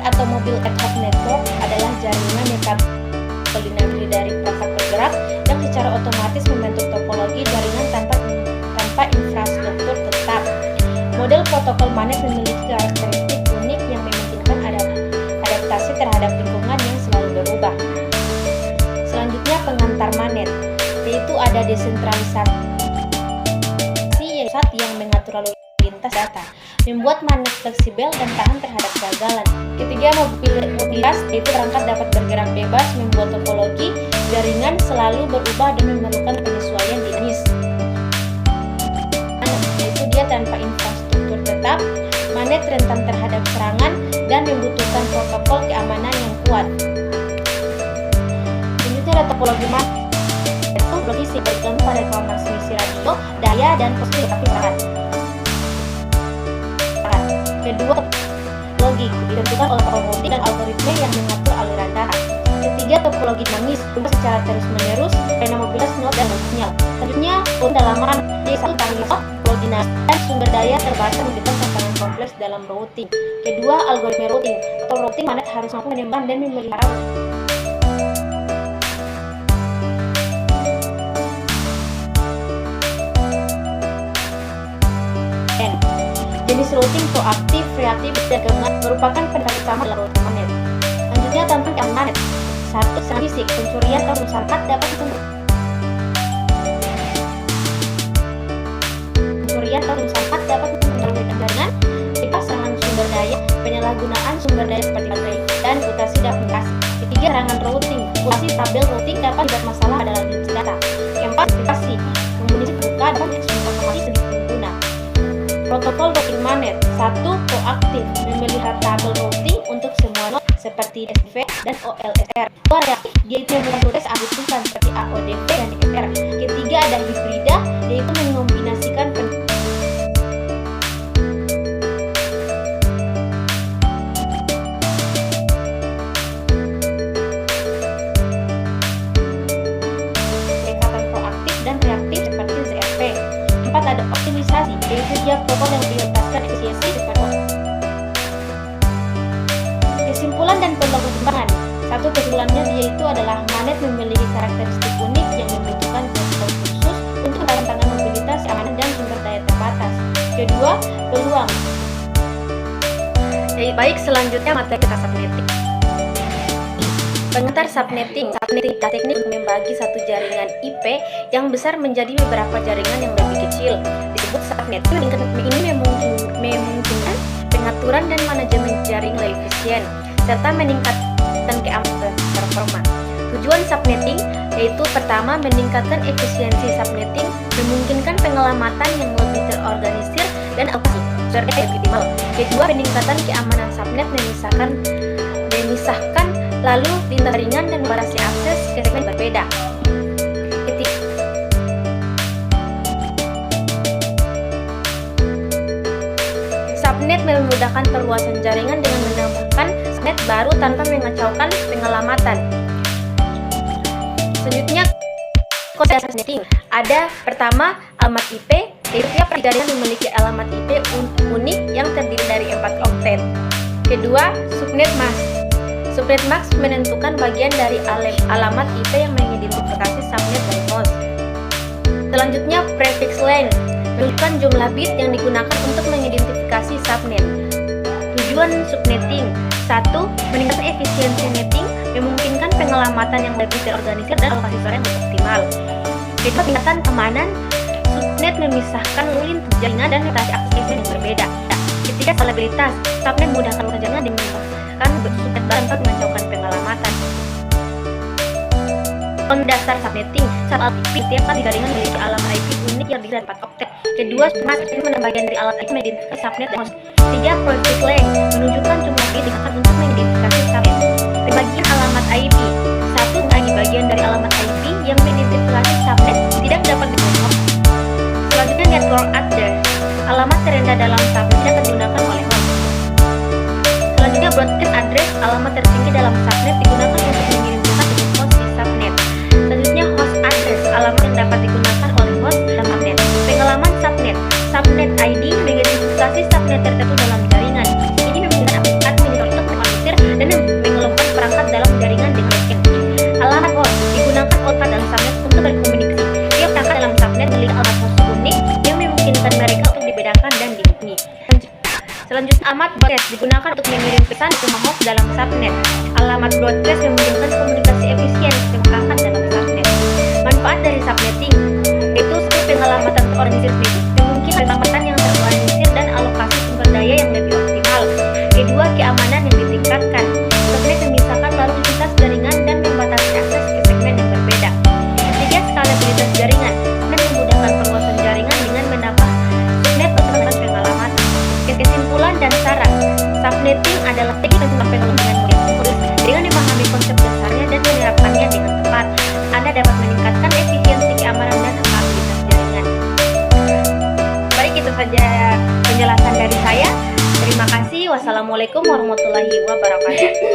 atau mobil ad hoc network adalah jaringan yang terdiri dari perangkat bergerak yang secara otomatis membentuk topologi jaringan tanpa infrastruktur tetap. Model protokol manet memiliki karakteristik unik yang memungkinkan adaptasi terhadap lingkungan yang selalu berubah. Selanjutnya pengantar manet, yaitu ada desentralisasi yang mengatur lalu lintas data, membuat manet fleksibel dan tahan terhadap kegagalan. Ketiga, mobilitas, yaitu perangkat dapat bergerak bebas, membuat topologi jaringan selalu berubah dan memerlukan penyesuaian dinamis. Yaitu dia tanpa infrastruktur tetap, manet rentan terhadap serangan dan membutuhkan protokol keamanan yang kuat. Selanjutnya ada topologi manet. Topologi bergantung pada transmisi radio, daya, dan posisi kapasitas. Kedua, topologi ditentukan oleh topologi dan algoritma yang mengatur aliran data. Ketiga, topologi dinamis berubah secara terus-menerus karena mobilitas node dan sinyal. Selanjutnya, pendalaman D1 topologi dinamis dan sumber daya terbatas menyebabkan tantangan kompleks dalam routing. Kedua, algoritma routing. Atau routing manet harus mampu menyembah dan memelihara jenis routing proaktif, reaktif, dan gabungan merupakan pendekatan utama dalam routing manet. Selanjutnya tentang keamanan manet. 1. Serangan fisik, pencurian atau perusahaan dapat mempengaruhi jaringan. Serangan sumber daya, penyalahgunaan sumber daya seperti baterai dan mutasi aplikasi. Ketiga, serangan routing, mutasi tabel routing dapat membuat masalah pada lalu lintas data. Keempat, aplikasi, komunikasi terbuka dan eksploitasi sedikit pengguna. Protokol routing manet. 1. Proaktif, memelihara tabel routing untuk semua node seperti SDV dan OLSR. 2. Reaktif, yaitu membuat proses agustusan seperti AODP dan DSR. Ketiga, ada hibrida, yaitu mengombinasikan pendekatan proaktif dan reaktif seperti ZRP. 4. Ada optimisasi, yaitu dia protokol yang prioritaskan efisiensi seperti. Kesimpulan dan pengembangan. 1. Kesimpulannya yaitu adalah manet memiliki karakteristik unik yang membutuhkan protokol khusus untuk tantangan mobilitas, keamanan, dan sumber daya terbatas. Kedua, peluang. Baik, selanjutnya materi kita subnetting. Pengantar subnetting. Subnetting teknik membagi satu jaringan IP yang besar menjadi beberapa jaringan yang lebih kecil. Disebut subnet. Ini memungkinkan pengaturan dan manajemen jaring lebih efisien serta meningkatkan keamanan performa. Tujuan subnetting yaitu pertama, meningkatkan efisiensi subnetting, memungkinkan penyelamatan yang lebih terorganisir dan lebih optimal. Kedua, peningkatan keamanan subnet memisahkan lalu lintas jaringan dan membatasi akses ke segmen berbeda. Subnet memudahkan perluasan jaringan dengan menambahkan subnet baru tanpa mengacaukan penyelamatan. Selanjutnya, kode subnetting. Ada pertama, alamat IP. Tiap jaringan memiliki alamat IP unik yang terdiri dari 4 oktet. Kedua, subnet mask. Subnet mask menentukan bagian dari alamat IP yang mengidentifikasi subnet dan host. Selanjutnya, prefix length menunjukkan jumlah bit yang digunakan untuk mengidentifikasi subnet. Tujuan subnetting. 1. Meningkatkan efisiensi netting, memungkinkan penyelamatan yang lebih terorganisir dan alokasi suara yang lebih optimal. Kedua, peningkatan keamanan. Subnet memisahkan lintas jaringan dan membatasi akses yang berbeda. Ketiga, stabilitas. Subnet memudahkan jaringan dan menambahkan subnet baru tanpa mengacaukan penyelamatan. Dasar subnetting. Saat IP tiap jaringan memiliki alamat IP unik yang terdiri dari 4 oktet. Kedua, mask ini menambahkan dari alat IP mengidentifikasi subnet dan host. 3. Prefix length menunjukkan jumlah bit digunakan untuk mengidentifikasi subnet. Pembagian alamat IP. 1. Bagi bagian dari alamat IP yang mengidentifikasi subnet tidak dapat digunakan. Selanjutnya, network address. Alamat terendah dalam subnet dapat digunakan oleh host. Selanjutnya, broadcast address. Alamat tertinggi dalam subnet digunakan untuk mengirimkan ke host di subnet. Selanjutnya, host address. Alamat yang dapat digunakan oleh host dalam subnet. Pengalaman subnet. Subnet ID mengidentifikasi subnet tertentu dalam jaringan. Ini memungkinkan administrator untuk mengonfirmasi ini. Selanjutnya, alamat broadcast digunakan untuk mengirim pesan ke host dalam subnet. Alamat broadcast memungkinkan komunikasi efisien dikemukakan dalam subnet. Manfaat dari subnetting yaitu seperti pengelamatan organisasi memungkinkan pengelamatan yang terorganisir dan alokasi sumber daya yang lebih optimal. Kedua, keamanan yang ditingkatkan. Subnet memisahkan lalu lintas jaringan dan membatasi akses ke segmen yang berbeda. Ketiga, skalabilitas jaringan. Subnet memudahkan perluasan jaringan dengan menambah subnet otomatis pengelamatan. Kesimpulan dan saran, subnetting adalah teknik untuk pengembangan mulus dengan memahami konsep dasarnya dan menerapkannya dengan tepat. Anda dapat meningkatkan efisiensi keamanan dan stabilitas jaringan. Baik, itu saja penjelasan dari saya. Terima kasih. Wassalamualaikum warahmatullahi wabarakatuh.